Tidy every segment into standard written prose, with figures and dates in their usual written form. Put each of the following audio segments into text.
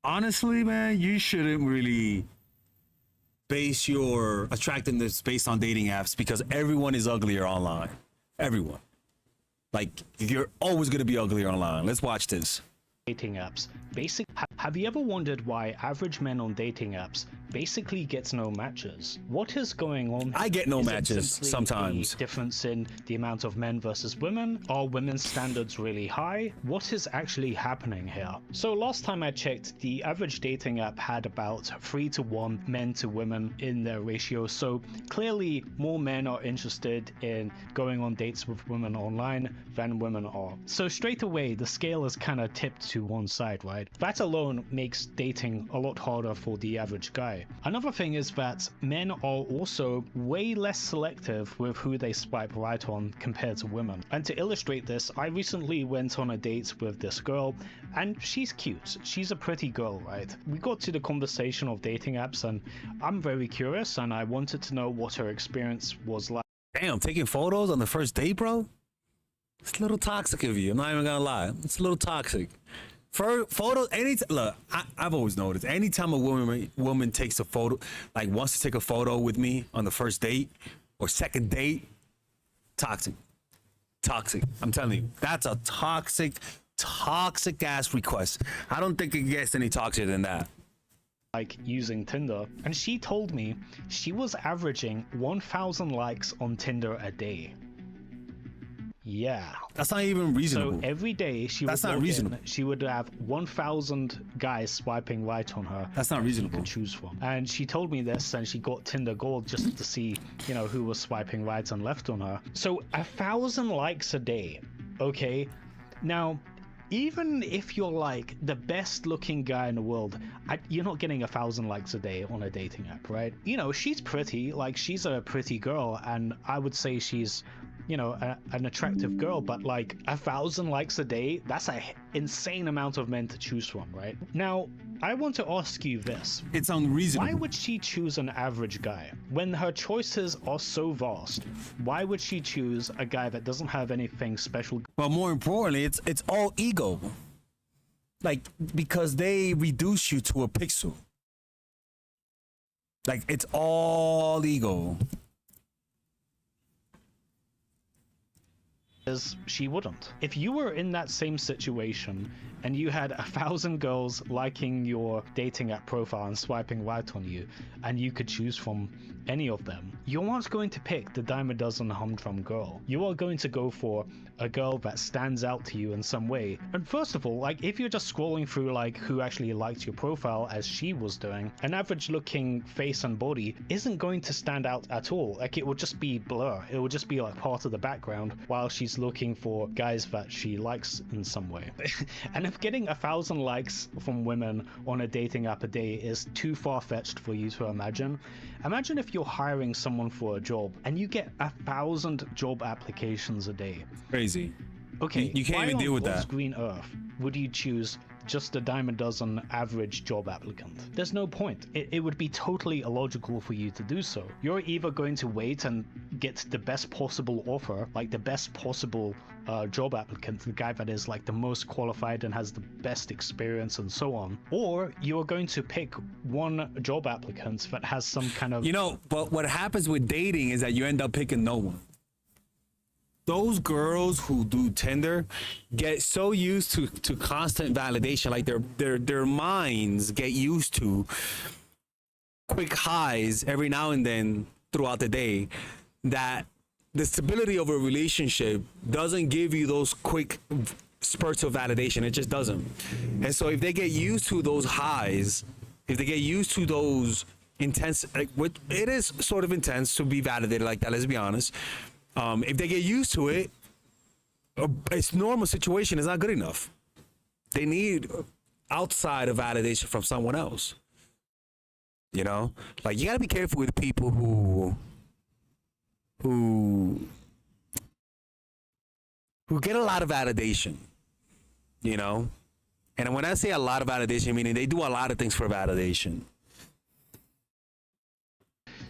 Honestly, man, you shouldn't really base your attractiveness based on dating apps because everyone is uglier online. Everyone. Like, you're always going to be uglier online. Let's watch this. Dating apps. Have you ever wondered why average men on dating apps basically gets no matches? What is going on? I get no Is it matches simply sometimes. a difference in the amount of men versus women? Are women's standards really high? What is actually happening here? So last time I checked, the average dating app had about 3 to 1 men to women in their ratio. So clearly more men are interested in going on dates with women online than women are. So straight away, the scale is kind of tipped to one side, right? That alone makes dating a lot harder for the average guy. Another thing is that men are also way less selective with who they swipe right on compared to women. And to illustrate this, I recently went on a date with this girl, and she's cute. She's a pretty girl, right? We got to the conversation of dating apps, and I'm very curious, and I wanted to know what her experience was like. Damn, taking photos on the first date, bro? It's a little toxic of you. I'm not even gonna lie. It's a little toxic. For photos, look, I've always noticed. Anytime a woman takes a photo, like wants to take a photo with me on the first date or second date, toxic. Toxic. I'm telling you, that's a toxic ass request. I don't think it gets any toxicer than that. Like using Tinder, and she told me she was averaging 1,000 likes on Tinder a day. Yeah, that's not even reasonable. So every day she that's not reasonable. She would have 1,000 guys swiping right on her. That's not reasonable. To choose from. And she told me this, and she got Tinder Gold just to see, you know, who was swiping right and left on her. So 1,000 likes a day. Okay, now, even if you're like the best looking guy in the world, you're not getting 1,000 likes a day on a dating app, right? You know, she's pretty, like she's a pretty girl, and I would say she's, you know, an attractive girl, but like 1,000 likes a day, that's an insane amount of men to choose from, right? Now, I want to ask you this. It's unreasonable. Why would she choose an average guy? When her choices are so vast, why would she choose a guy that doesn't have anything special? Well, more importantly, it's all ego. Like, because they reduce you to a pixel. Like, it's all ego. She wouldn't. If you were in that same situation and you had 1,000 girls liking your dating app profile and swiping right on you, and you could choose from any of them, you aren't going to pick the dime a dozen humdrum girl. You are going to go for a girl that stands out to you in some way. And first of all, like if you're just scrolling through like who actually liked your profile as she was doing, an average looking face and body isn't going to stand out at all. Like it would just be blur. It would just be like part of the background while she's looking for guys that she likes in some way. And if getting 1,000 likes from women on a dating app a day is too far-fetched for you to imagine if you're hiring someone for a job and you get 1,000 job applications a day. Crazy. Okay, you can't even deal with that. Green Earth would you choose just a dime a dozen average job applicant? There's no point. It would be totally illogical for you to do so. You're either going to wait and get the best possible offer, like the best possible job applicant, the guy that is like the most qualified and has the best experience and so on, or you're going to pick one job applicant that has some kind of... You know, but what happens with dating is that you end up picking no one. Those girls who do Tinder get so used to constant validation, like their minds get used to quick highs every now and then throughout the day, that the stability of a relationship doesn't give you those quick spurts of validation. It just doesn't. And so if they get used to those highs, if they get used to those intense, like it is sort of intense to be validated like that, let's be honest. If they get used to it, it's normal situation is not good enough. They need outside of validation from someone else. You know, like you gotta be careful with people who get a lot of validation. You know, and when I say a lot of validation, meaning they do a lot of things for validation.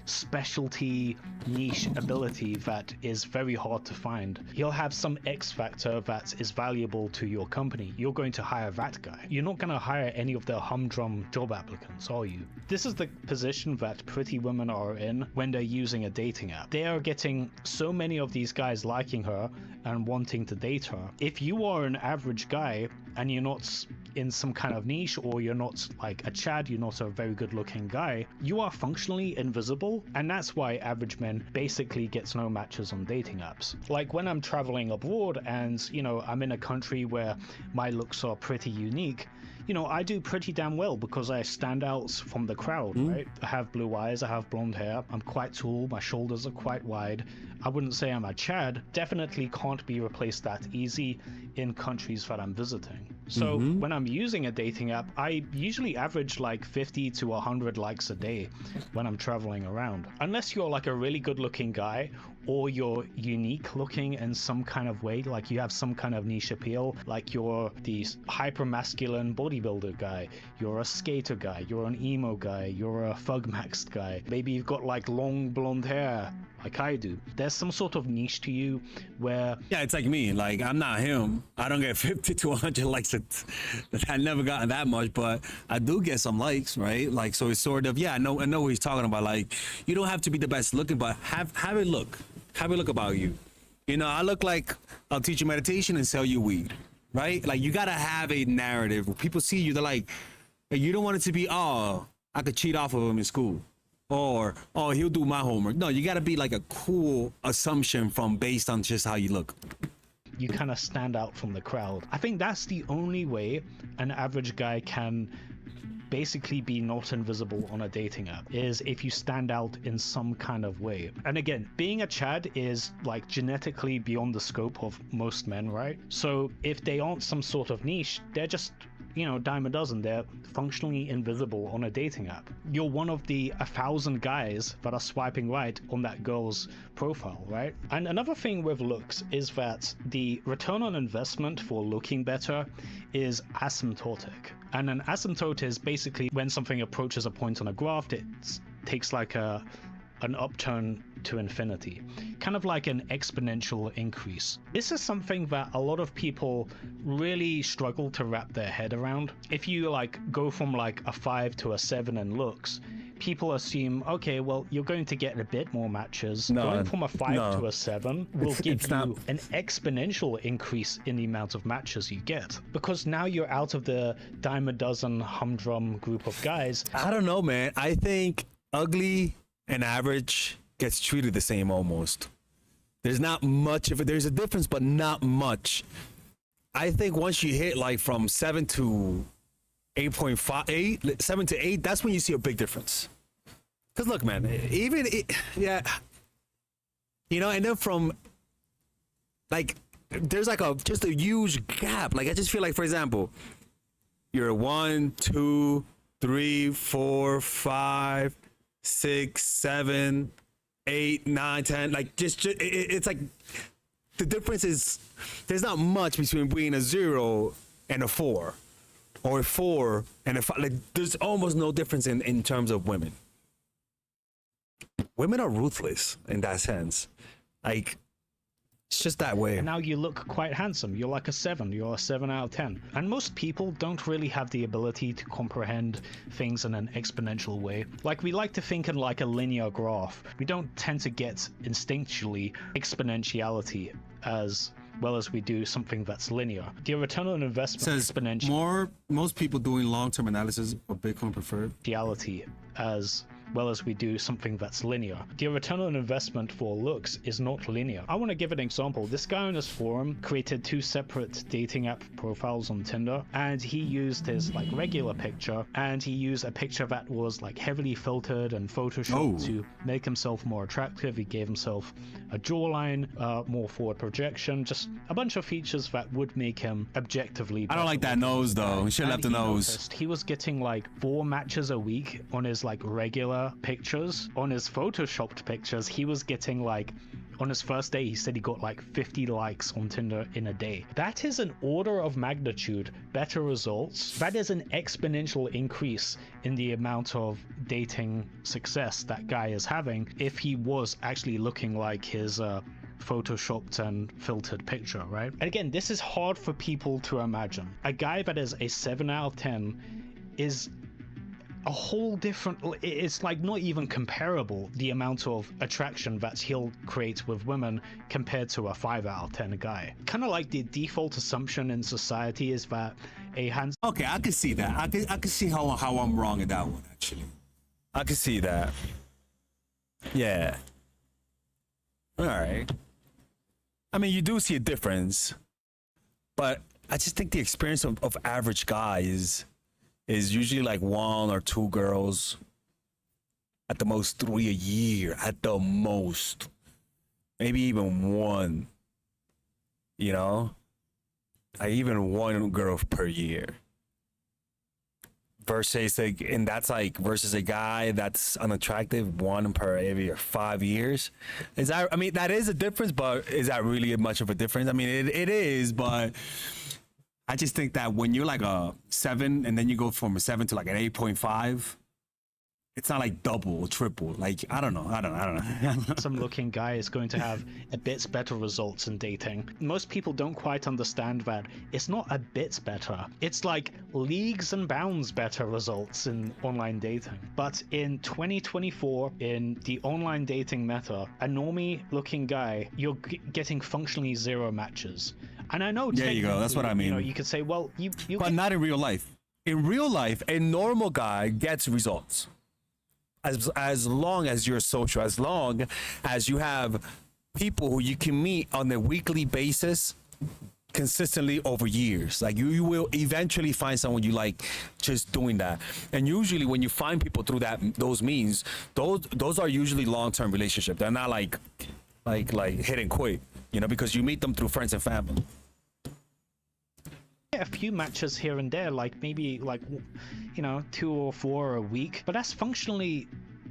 specialty niche ability that is very hard to find. He'll have some X factor that is valuable to your company. You're going to hire that guy. You're not going to hire any of the humdrum job applicants, are you? This is the position that pretty women are in when they're using a dating app. They are getting so many of these guys liking her and wanting to date her. If you are an average guy and you're not in some kind of niche, or you're not like a Chad, you're not a very good looking guy, you are functionally invisible, and that's why average men basically gets no matches on dating apps. Like when I'm traveling abroad and, you know, I'm in a country where my looks are pretty unique, you know, I do pretty damn well because I stand out from the crowd, right? I have blue eyes, I have blonde hair, I'm quite tall, my shoulders are quite wide. I wouldn't say I'm a Chad, definitely can't be replaced that easy in countries that I'm visiting. So when I'm using a dating app, I usually average like 50 to 100 likes a day when I'm traveling around. Unless you're like a really good looking guy, or you're unique looking in some kind of way, like you have some kind of niche appeal, like you're the hyper masculine bodybuilder guy, you're a skater guy, you're an emo guy, you're a thug maxed guy, maybe you've got like long blonde hair like I do. There's some sort of niche to you where... Yeah, it's like me. Like, I'm not him. I don't get 50 to 100 likes. I never gotten that much, but I do get some likes, right? Like, so it's sort of, yeah, I know what he's talking about. Like, you don't have to be the best looking, but have it look. Have it look about you. You know, I look like I'll teach you meditation and sell you weed, right? Like, you got to have a narrative. When people see you, they're like, hey, you don't want it to be, oh, I could cheat off of him in school. Or, oh, he'll do my homework. No, you got to be like a cool assumption from based on just how you look. You kind of stand out from the crowd. I think that's the only way an average guy can basically be not invisible on a dating app, is if you stand out in some kind of way. And again, being a Chad is like genetically beyond the scope of most men, right? So if they aren't some sort of niche, they're just, you know, dime a dozen. They're functionally invisible on a dating app. You're one of the 1,000 guys that are swiping right on that girl's profile, right? And another thing with looks is that the return on investment for looking better is asymptotic. And an asymptote is basically when something approaches a point on a graph, it takes like an upturn to infinity, kind of like an exponential increase. This is something that a lot of people really struggle to wrap their head around. If you like go from like a 5 to a 7 in looks, people assume, okay, well, you're going to get a bit more matches. Going from a 5 to a 7 will give you an exponential increase in the amount of matches you get, because now you're out of the dime a dozen humdrum group of guys. I don't know, man. I think ugly and average gets treated the same almost. There's not much of it. There's a difference, but not much. I think once you hit like from 7 to 8.5, 7 to 8, that's when you see a big difference. Because look, man, yeah, you know, and then from like, there's like just a huge gap. Like, I just feel like, for example, you're 1, 2, 3, 4, 5, 6, 7, 8, 9, 10. Like, it's like the difference is there's not much between being a 0 and a 4, or a 4 and a 5. Like, there's almost no difference in terms of women. Women are ruthless in that sense. Like, it's just that way. And now you look quite handsome. You're like a 7. You're a 7 out of 10. And most people don't really have the ability to comprehend things in an exponential way. Like, we like to think in like a linear graph. We don't tend to get instinctually exponentiality as well as we do something that's linear. The return on investment says exponential. Most people doing long-term analysis of Bitcoin preferred Reality as well as we do something that's linear. The return on investment for looks is not linear. I want to give an example. This guy on his forum created 2 separate dating app profiles on Tinder, and he used his like regular picture, and he used a picture that was like heavily filtered and photoshopped to make himself more attractive. He gave himself a jawline, more forward projection, just a bunch of features that would make him objectively better. I don't like that nose though. He should have left the nose. He was getting like 4 matches a week on his like regular pictures. On his photoshopped pictures, he was getting like On his first day, he said he got like 50 likes on Tinder in a day. That is an order of magnitude better results. That is an exponential increase in the amount of dating success that guy is having if he was actually looking like his photoshopped and filtered picture, right? And again, this is hard for people to imagine. A guy that is a 7 out of 10 is a whole different, it's like not even comparable, the amount of attraction that he'll create with women compared to a 5 out of 10 guy. Kind of like the default assumption in society is that a handsome... Okay, I can see that. I can see how I'm wrong in that one, actually. I can see that. Yeah. All right. I mean, you do see a difference, but I just think the experience of average guys is usually like 1 or 2 girls, at the most 3 a year, at the most, maybe even 1, you know, like even 1 girl per year. Versus like, and that's like versus a guy that's unattractive, 1 per every 5 years. Is that? I mean, that is a difference, but is that really much of a difference? I mean, it is, but I just think that when you're like a 7 and then you go from a 7 to like an 8.5, it's not like double or triple. Like, I don't know. Some looking guy is going to have a bit better results in dating. Most people don't quite understand that it's not a bit better. It's like leagues and bounds better results in online dating. But in 2024, in the online dating meta, a normie looking guy, you're getting functionally 0 matches. And I know, there you go. That's what I mean. You know, you could say, well, you but not in real life. In real life, a normal guy gets results. As long as you're social, as long as you have people who you can meet on a weekly basis consistently over years. Like you will eventually find someone you like just doing that. And usually when you find people through those means, those are usually long-term relationships. They're not like hit and quit, you know, because you meet them through friends and family. A few matches here and there, like maybe like, you know, 2 or 4 a week, but that's functionally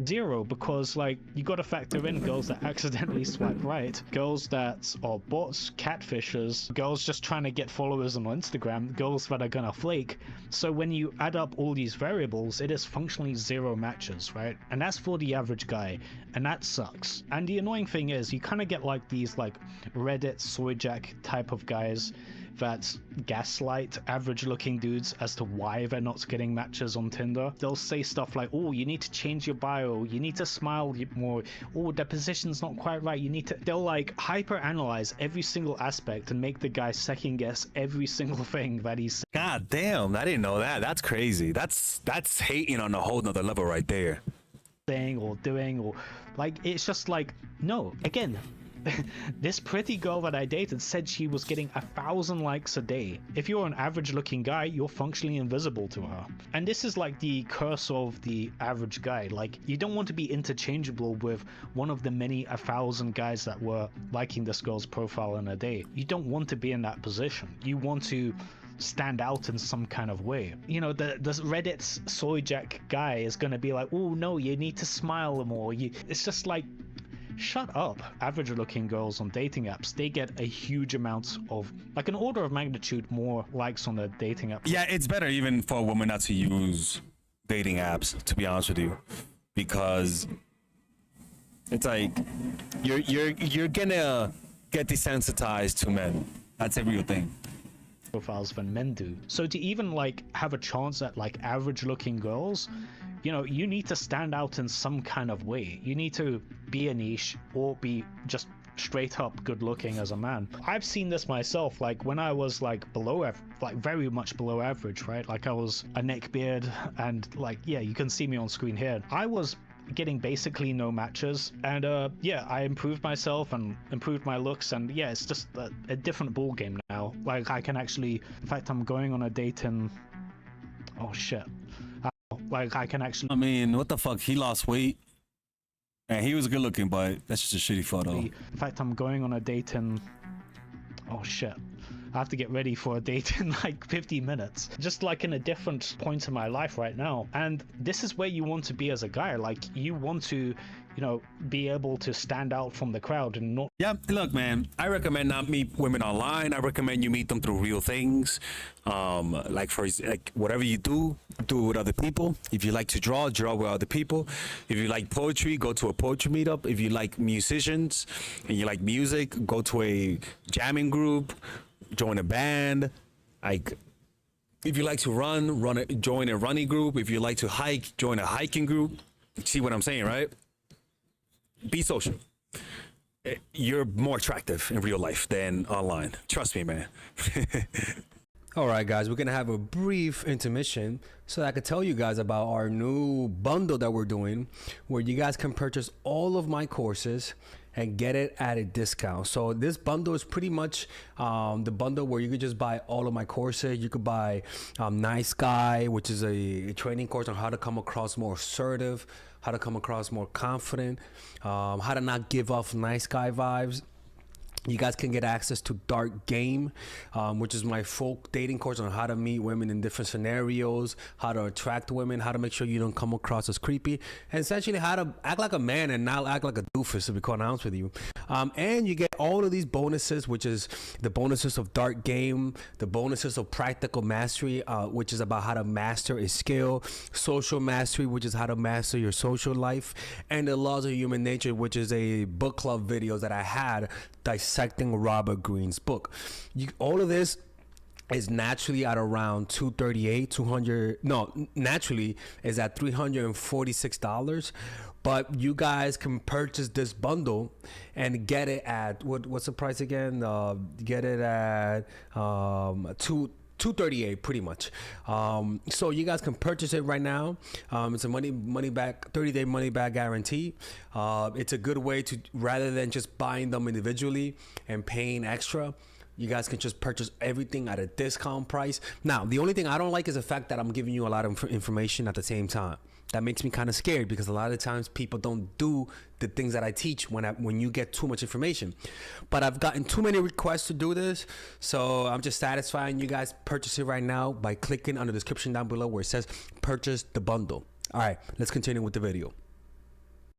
0 because like you got to factor in girls that accidentally swipe right, girls that are bots, catfishers, girls just trying to get followers on Instagram, girls that are gonna flake. So when you add up all these variables, it is functionally 0 matches, right? And that's for the average guy, and that sucks. And the annoying thing is you kind of get like these like Reddit soyjack type of guys that gaslight average looking dudes as to why they're not getting matches on Tinder. They'll say stuff like, oh, you need to change your bio, you need to smile more, oh, the position's not quite right, you need to... They'll like hyper analyze every single aspect and make the guy second guess every single thing that he's saying. God damn, I didn't know that. That's crazy. That's hating on a whole nother level right there. Saying or doing, or like, it's just like, no, again, this pretty girl that I dated said she was getting 1,000 likes a day. If you're an average looking guy, you're functionally invisible to her. And this is like the curse of the average guy. Like, you don't want to be interchangeable with one of the many 1,000 guys that were liking this girl's profile in a day. You don't want to be in that position. You want to stand out in some kind of way. You know, the Reddit's soyjack guy is going to be like, oh no, you need to smile more. It's just like, shut up. Average looking girls on dating apps, they get a huge amount of, like an order of magnitude more likes on the dating app. Yeah, it's better even for a woman not to use dating apps, to be honest with you, because it's like you're gonna get desensitized to men. That's a real thing. Profiles than men do. So to even like have a chance at like average looking girls, you know, you need to stand out in some kind of way. You need to be a niche or be just straight up good looking as a man. I've seen this myself, like when I was like below, like very much below average, right? Like I was a neck beard and like, yeah, you can see me on screen here. I was getting basically no matches, and yeah, I improved myself and improved my looks, and yeah, it's just a different ball game now. Like I can actually, in fact, I'm going on a date in, oh shit, like I can actually, I mean, what the fuck, he lost weight and he was good looking, but that's just a shitty photo. in fact, I'm going on a date in, oh shit, I have to get ready for a date in like 50 minutes. Just like in a different point in my life right now. And this is where you want to be as a guy. Like, you want to, be able to stand out from the crowd and not. Yeah, look, man, I recommend not meet women online. I recommend you meet them through real things. Like whatever you do it with other people. If you like to draw with other people. If you like poetry, go to a poetry meetup. If you like musicians and you like music, go to a jamming group, join a band. Like, if you like to join a running group. If you like to hike, join a hiking group. See what I'm saying, right? Be social. You're more attractive in real life than online. Trust me, man. All right, guys, we're going to have a brief intermission so that I could tell you guys about our new bundle that we're doing, where you guys can purchase all of my courses and get it at a discount. So this bundle is pretty much the bundle where you could just buy all of my courses. You could buy Nice Guy, which is a training course on how to come across more assertive, how to come across more confident, how to not give off nice guy vibes. You guys can get access to Dark Game, which is my full dating course on how to meet women in different scenarios, how to attract women, how to make sure you don't come across as creepy, and essentially how to act like a man and not act like a doofus, to be quite honest with you. And you get all of these bonuses, which is the bonuses of Dark Game, the bonuses of Practical Mastery, which is about how to master a skill, Social Mastery, which is how to master your social life, and the Laws of Human Nature, which is a book club videos that I had dissecting Robert Greene's book. All of this is naturally at around naturally is at $346, but you guys can purchase this bundle and get it at what's the price again? Get it at $238 pretty much. So you guys can purchase it right now. It's a money back 30-day money back guarantee. It's a good way to, rather than just buying them individually and paying extra, you guys can just purchase everything at a discount price. Now, the only thing I don't like is the fact that I'm giving you a lot of information at the same time. That makes me kind of scared, because a lot of times people don't do the things that I teach when you get too much information. But I've gotten too many requests to do this, so I'm just satisfying you guys. Purchase it right now by clicking on the description down below where it says purchase the bundle. All right, let's continue with the video.